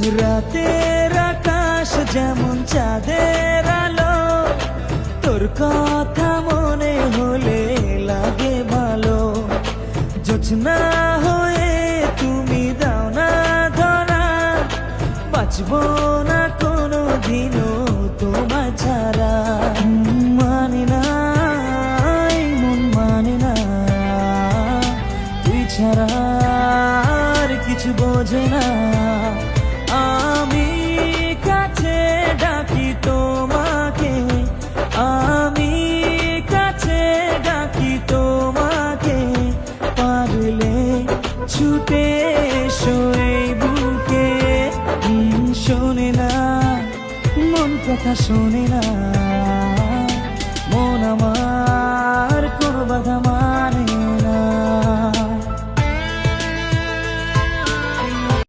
রাতের আকাশ যেমন চাঁদের আলো, তোর কথা মনে হলে লাগে ভালো। জোছনা হয়ে তুমি দাও না ধরা, বাঁচবো না কোনো দিনও তোমায় ছাড়া। মানে না এই মন মানে না, তুই ছাড়া আর কিছু বোঝে না। আমি কাছে ডাকি তোমাকে, আমি কাছে ডাকি তোমাকে, পারলে ছুটে এসো এই বুকে। শোনে না মন কথা শোনে না, মন আমার কোনো বাধা